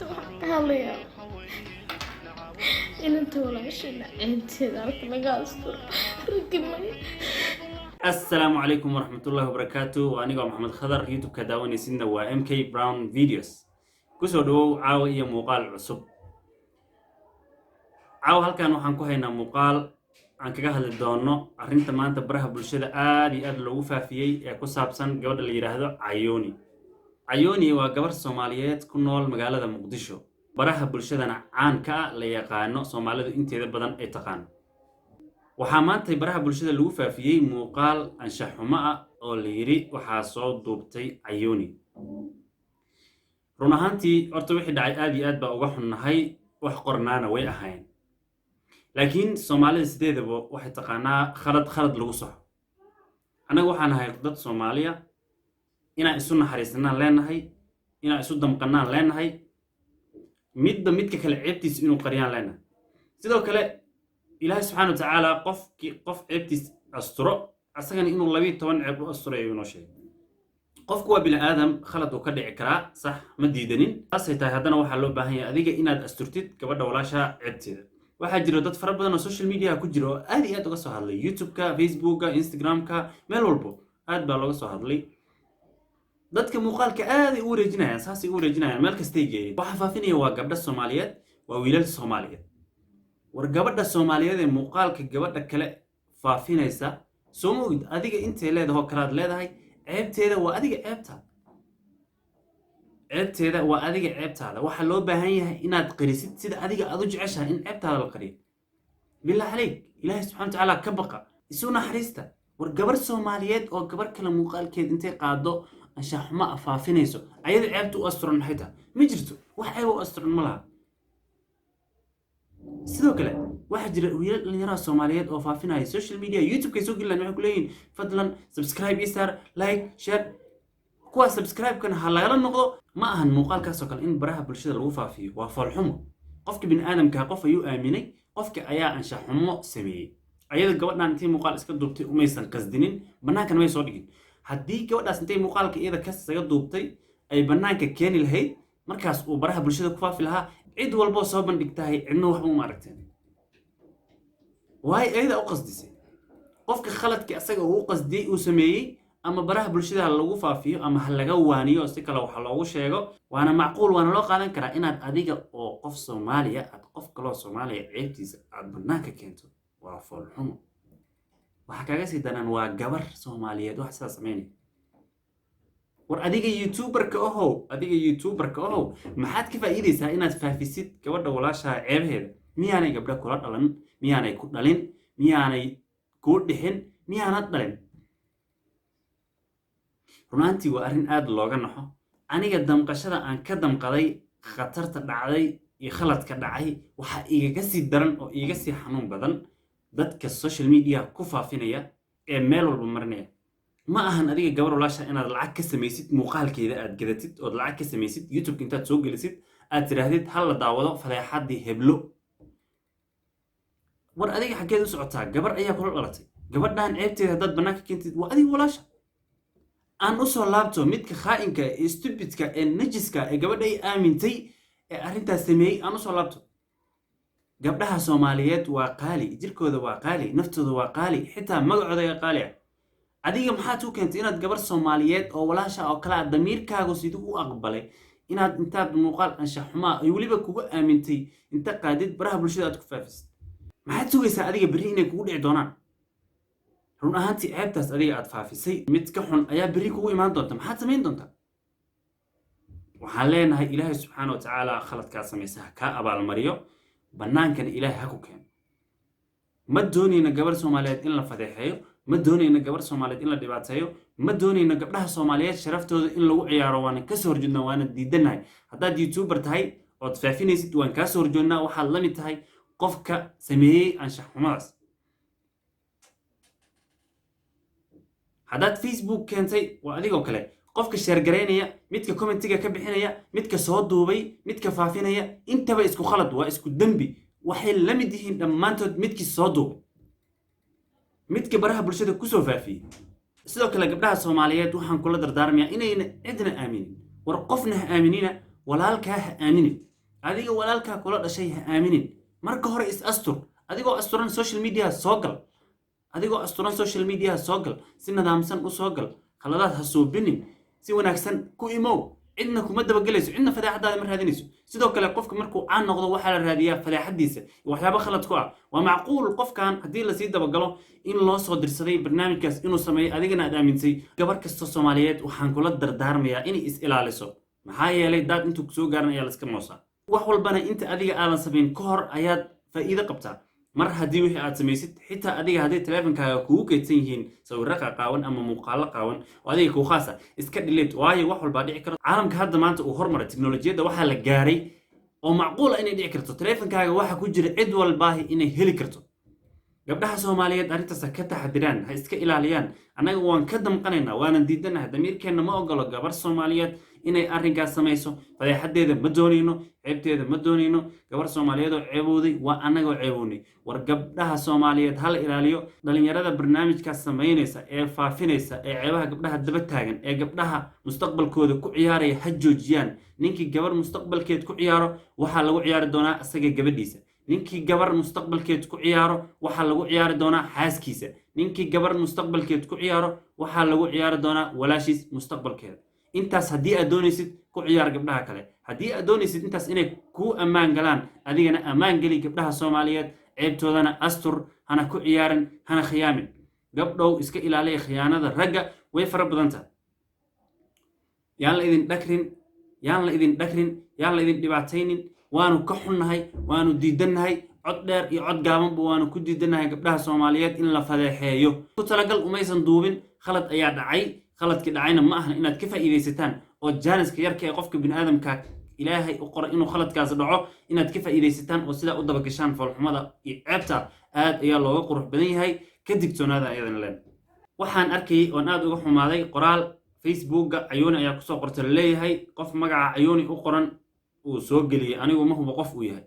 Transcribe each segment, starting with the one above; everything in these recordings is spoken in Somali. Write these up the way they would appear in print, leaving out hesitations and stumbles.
هلا inta walaashana inteeda halka laga asturo ragimay السلام عليكم ورحمة الله وبركاته وأنا محمد خضر يوتيوب كداوني سنة و MK Brown Videos كسو دو عاو إيا موقال عصب عاو هالكان وحان كوهينا موقال عن كاها للدونو أرنتا مانتا براها بلشدة آدي لو فافيي يا كسابسان قبل اللي يراهدو عيوني وقبر الصوماليات كنول مقالة مقدشو براها بلشدة عان كا ليقانو صوماليدو انتي بدن اي تقانو waxaa maanta baraha bulshada lagu faafiyay muuqaal anshax xumo ah oo la yiri waxa soo duubtay Ayoni run ahaantii horta wixii dhacay aad iyo aad baa uga xunnahay wax qornaana way ahayn laakiin Soomaalida sideedaba waxay taqaanaa khalad lagu saxo anagu waxaan ahay dad Soomaaliya inaan isu naxariisanaan leenahay inaan isu damqanaan leenahay midka kale ceebtiis inuu qariyaan leenahay sidoo kale إلهي سبحانه وتعالى قف عبتي أسترو أصلاً إنه الله بيتوان عبو أسترو يبنو شيء قف كوا بلا آدم خلط وكرد إكراء صح مديدنين أصلا هادنا وحلو باهي أذيك إناد أسترتيد كبدا ولاشا عبتي واحد جرو دات فرق بدنا السوشيال ميديا كجرو آدي آدو قصو هادلي يوتيوب كا فيسبوك كا إنستغرام كا ميلولبو آد بالو قصو هادلي دات كموقال كآدي أوريجنايا أساسي أوريجنايا مالك استيجي وحفافيني واقبدا الصوماليات وويلال الصوماليات wargabadha Soomaaliyeed ee muuqaalka gabadha kale faafinaysa Soomaalid adiga intee leedahay karaad leedahay ceebteeda waa adiga ceebtaada waxa loo baahan yahay inaad qarisid sida adiga aad u jeceshahay in ceebtaada la qariyo billahi alayk ilaahay subhanahu wa ta'ala ka baqa isu naxariista wargabar Soomaaliyeed oo gabar kale muuqaalkeed intee qaado anshax xumo faafinayso ayada ceebtu u asturan xitaa ma jirto wax ay u asturan ma laha sidoo kale waxa jira wiilal dhalinyarada Soomaaliyeed oo faafinaya social media YouTube ka soo gelinayaan waxay ku leeyihiin fadlan subscribe isar like share kuwa subscribe kana halagala noqdo ma ahan muuqaalkaas oo kale in baraha bulshada lagu faafiyo waa falxumo qofka bin aadamka qof ayuu aaminay qofka ayaa anshax xumo sameeyay ayada gabadhan intii muuqaal iska duubtay umaysan qasdinin banaanka may soo dhigin haddii gabadhaas intay muuqaalka iyada ka saga duubtay ay banaanka keeni lahayd markaas uu baraha bulshada ku faafi lahaa cid walbo soo bandhigtahay cidna waxba uma aragteen waay ayda u qasdisay qofka khaladka asaga uu qasdiyay uu sameeyay ama baraha bulshada lagu faafiyo ama laga waaniyo si kale waxa loogu sheego waana macquul waana loo qaadan karaa inaad adiga oo qof Soomaaliya aad qof kale oo Soomaaliya ceebtiisa aad banaanka keento waa falxumo waxa kaga sii daran waa gabar Soomaaliyeed wax sidaas sameynay war adiga YouTuber-ka ahow maxaad ka faa'iideysaa inaad faafisid gabadha walaasha ceebaheeda miyaanay gabdha kula dhalan miyaanay ku dhalin miyaanay ku dhixin miyaanad dhalin runtii waa arrin aad looga naxo aniga damqashada aan ka damqaday khatarta dhacday iyo khaladka dhacay waxa iiga sii daran oo iiga sii xanuun badan dadka social media ku faafinaya ee meel walba marinaya ما أهان أديك جبر ولا شيء أنا العك كسميسيت مقال كذا أتجدت أو العك كسميسيت يوتيوب كنت تسوق جلسيت أترهدت هلا دعوة فلا حد يهبله ور أديك حكيت سعتها جبر أيه كل غلطي جبر ده عيبتي هذا بناك كنت وأدي ولا شيء أنا أصلا لابتو متك خائن كاستبت كالنجس كجبر ده آمنتي أرنت سمي أنا أصلا لابتو جبرها سوماليات وقالي جركو ذا وقالي نفتو ذا وقالي حتى مقعد ذا قالي adiga maxaad u keentay inaad gabar Soomaaliyeed oo walaasha oo kala damiirkaagu sidoo u aqbalay inaad intaad muuqaal anshax xumo ay waliba kugu aamintay inta qaadid baraha bulshada aad ku faafisay maxaad sugaysaa adiga bari inay kugu dhici doonaan run ahaantii ceebtaas adiga aad faafisay mid ka xun ayaa bari kugu imaan doonta maxaad sameyn doontaa waxaan leenahay Ilaahay subhanahu wa ta'ala khaladka sameeyay ka abaal mariyo banaankan Ilaahay ha ku keen ma doonayna gabar Soomaaliyeed in la fadeexeeyo ما دونينا جبر سوماليد إلا دبعتها ما دونينا جبرها سوماليات شرفته إن لو عياره وانا كسر جنا وانا ديدنا هاي هذا يوتيوبر تهاي أو تفافين يسيت وان كسر جنا وحلمت هاي قفك سميه عن شحماس هذا فيسبوك كان تي وعليه وكله قفك الشرجرينية متك كومنت تيجا كبحينية متك صوت دوبي متك فافينية أنت بقى خلط واسكو دنبي وحيل لمدهين لما أنت متك صوت دوبي midka baraha bulshada ku soo faafiyo sidoo kale gabdhaha Soomaaliyeed waxaan kula dardaarmayaa inayna cidna aaminin war qofna ha aaminina walaalka ha aaminin adiga walaalkaa kula dhashay ha aaminin marka hore is astur adigoo asturan social media soo gal adigoo asturan social media soo gal si nidaamsan u soo gal khaladaad ha suubinin si wanaagsan ku imow cidna kuma dabagelayso cidna fadeexadaada ma raadinayso sidoo kale qofka markuu caan noqdo waxaa la raadiyaa fadeexadiisa waxyaabo khalad ku ah waa macquul qofkan haddii lasii dabagalo in loo soo dirsaday barnaamijkaas inuu sameeyo adigana aad aaminsay gabar kasta soomaaliyeed waxaan kula dardaarmayaa inay is ilaaliso maxaa yeelay daad intuu kusoo gaaran ayaa laska moosaa wax walbana inta adiga aadan samayn ka hor ayaad faa'iido qabtaa mar haddii wixii aad samaysid xitaa adiga hadday taleefankaaga kugu keydsan yihiin sawirro qaawan ama muuqaallo qaawan oo adiga kuu khaasa iska dhileed waayo wax walbaa dhici karto caalamka hadda maanta uu hormaray tiknolojiyadda waxaa la gaaray oo macquul ah inay dhici karto taleefankaaga waxa ku jira cid walbaahi inay heli karto gabdhaha soomaaliyeed arrintaas ha ka taxadiraan ha iska ilaaliyaan annaga waan ka damqanaynaa waanan diidanahay damiirkeenna ma ogolo gabar soomaaliyeed inay arrinkaas samayso fadeexadeeda ma doonayno ceebteeda ma doonayno gabar soomaaliyeed oo ceebowday waa annagoo ceebownay war gabdhaha soomaaliyeed ha la ilaaliyo dhalinyarada barnaamijkaas samaynaysa ee faafinaysa ee ceebaha gabdhaha daba taagan ee gabdhaha mustaqbalkooda ku ciyaaraya ha joojiyaan ninkii gabar mustaqbalkeed ku ciyaaro waxaa lagu ciyaari doonaa isaga gabadhiisa ninkii gabar mustaqbalkeed ku ciyaaro waxaa lagu ciyaari doonaa xaaskiisa ninkii gabar mustaqbalkeed ku ciyaaro waxaa lagu ciyaari doonaa walaashiis mustaqbalkeeda intaas haddii aad doonaysid ku ciyaar gabdhaha kale haddii aad doonaysid intaas inay kuu ammaan galaan adigana ammaan geli gabdhaha soomaaliyeed ceebtoodana astur hana ku ciyaarin hana khiyaamin gabdhow iska ilaaliya khiyaanada ragga way fara badanta yaan la idin dhakrin yaan la idin dhibaataynin waanu ka xunnahay waanu diidannahay cod dheer iyo cod gaabanba waanu ku diidannahay gabdhaha soomaaliyeed in la fadeexeeyo ku talagal umaysan duubin khalad ayaa dhacay khaladkii dhacayna ma ahan inaad ka faa'iidaysataan oo jaaniska yarka ee qofka bini'aadamka ilaahay u qoray inuu khaladkaas dhaco inaad ka faa'iidaysataan oo sidaa u dabagashaan foolxumada iyo ceebta aad ayaa looga qurux badan yahay ka digtoonaada ayadan leen waxaan arkayay oon aad uga xumaaday qoraal facebookga cayooni ayaa kusoo qorta laleeyahay qof magaca cayooni u qoran uu soo geliyey anigu ma hubo qof uu yahay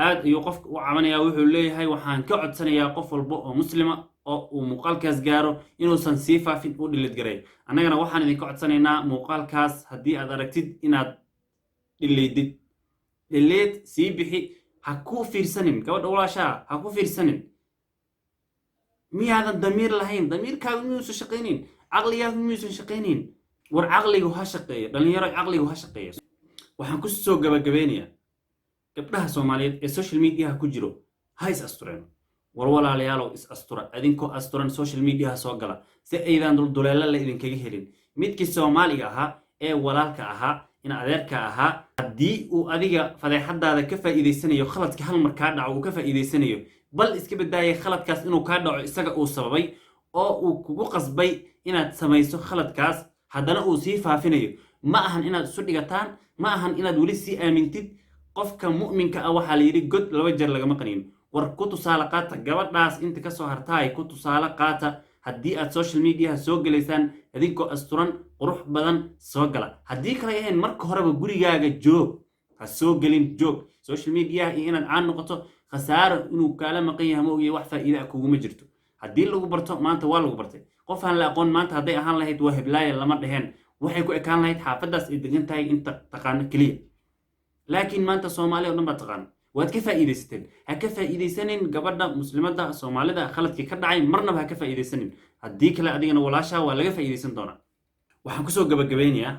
aad ayuu qofka u cabanayaa wuxuu leeyahay waxaan ka codsanayaa qof walba oo muslima oo uu muuqaalkaas gaaro inuusan sii faafin u dhilid garay annagana waxaan idinka codsanaynaa muuqaalkaas haddii aad aragtid inaad dhileydid dhileed sii bixi ha ku fiirsanin gabadha walaashaa ha ku fiirsanin miyaadan damiir lahayn damiirkaagu miyuusan shaqaynayn caqligaagu miyuusan shaqaynayn war caqligu ha shaqeeyo dhalinyaro caqligu ha shaqeeyo waxaan ku soo gabagabeynayaa gabdhaha soomaaliyeed ee social mediaha ku jiro ha is astureen war walaalayaalow is astura idinkoo asturan social mediaha soo gala si aydan dulduleelo la idinkaga helin midkii soomaaliga ahaa ee walaalka ahaa in adeerka ahaa haddii uu adiga fadeexadaada ka faa'iidaysanayo khaladka hal mar kaa dhaco uu ka faa'iidaysanayo bal iska badaayay khaladkaas inuu kaa dhaco isaga uu sababay oo uu kugu qasbay inaad samayso khaladkaas haddana uu sii faafinayo ma ahan inaad isu dhigataan ma ahan inaad weli sii aamintid qofka mu'minka ah waxaa la yidhi god laba jeer lagama qaniino war ku tusaale qaata gabadhaas inta ka soo hartaay ku tusaale qaata haddii aad social mediaha soo gelaysaan idinkoo asturan qurux badan soo gala haddii kale ahayn marka horeba gurigaaga joog ha soo gelin joog social mediaha iyo inaad caan noqoto khasaaro inuu kaala maqan yahay ma ogiye wax faa'iida ah kuguma jirto haddii lagu barto maanta waa lagu bartay qof aan la aqoon maanta hadday ahaan lahayd waa heblaaya lama dheheen waxay ku ekaan lahayd xaafaddaas ay degan tahay inta taqaano keliya laakiin maanta soomaaliya oo dhan baa taqaano waad ka faa'iidaysateen ha ka faa'iidaysanin gabadha muslimadda soomaalida khaladkii ka dhacay marnaba ha ka faa'iidaysanin haddii kale adigana walaashaa waa laga faa'iidaysan doonaa waxaan kusoo gabagabeynayaa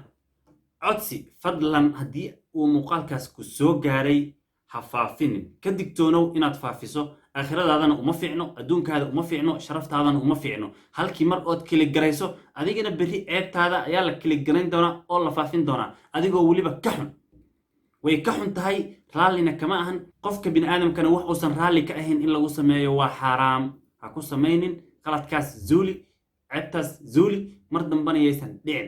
codsi fadlan haddii uu muuqaalkaas ku soo gaaray ha faafinin ka digtoonow inaad faafiso aakhiradaadana uma fiicno adduunkaada uma fiicno sharaftaadana uma fiicno halkii mar ood keligarayso adigana berri ceebtaada ayaa la keligarayn doonaa oo la faafin doonaa adigoo weliba ka xun way ka xun tahay raallina kama ahan qofka bini'aadamkana wax uusan raalli ka ahayn in lagu sameeyo waa xaaraam ha ku samaynin qaladkaas zuuli ceebtaas zuuli mar dambana yaysan dhicin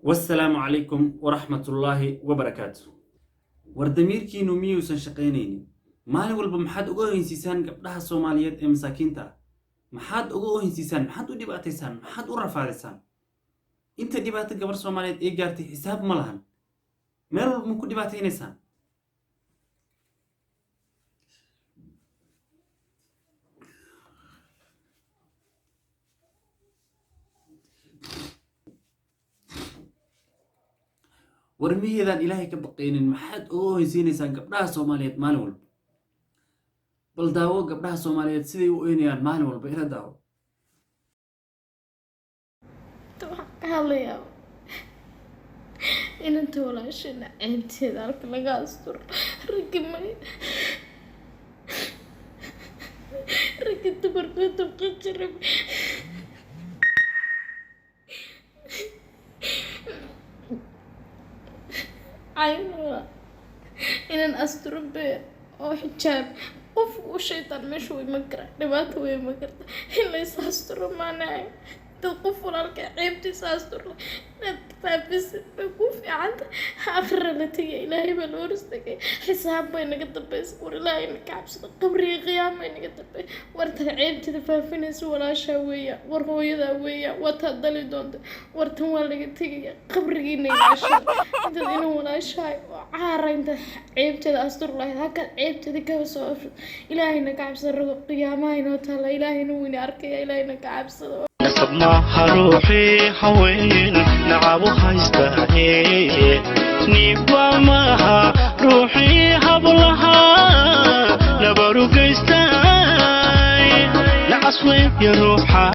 wassalaamu calaykum waraxmatullaahi wabarakaatu war damiirkiinu miyuusan shaqaynaynin maalin walba maxaad uga ohinsiisaan gabdhaha soomaaliyeed ee masaakiinta ah maxaad uga ohinsiisaan maxaad u dhibaataysaan maxaad u rafaadaysaan inta dhibaato gabar soomaaliyeed ee gaartay xisaab ma lahan meel walba ma ku dhibaataynaysaan warmihiidan ilaahay ka baqaynin maxaad ugu hoysiinaysaan gabdhaha Soomaaliyeed maalin walba bal daawo gabdhaha Soomaaliyeed siday u oynayaan maalin walba ila daawo هلا إن أنت ولا شيء أنت ذاك لقاستر ركمي ركنت بركنت بقشرب عينوا إن أستر أو حجاب قف وشيطان مشوي مكره نبات وي مكره إلا يساستر معنا تقف لك عيبتي ساستر فبس بكوف عند آخر التي إلهي بالورستك حساب بينك الطبيس ولا إنك عبس قبري قيام إنك الطبيس ورت عيبتي تفافنس ولا شوية ورهوي ذوية وتهدلي دوند ورت والك تيجي قبري إني عشان أنت إنه ولا شيء عار أنت عيبتي أستر الله هكذا عيبتي ذيك وسوف إلهي إنك عبس الرقب قيامه إنه تلا إلهي نويني أركي إلهي إنك عبس سماها روحي حوين نعب هايستاهي نيبا ماها روحي هبلها نبرو قيستاي نعصوي يا روحها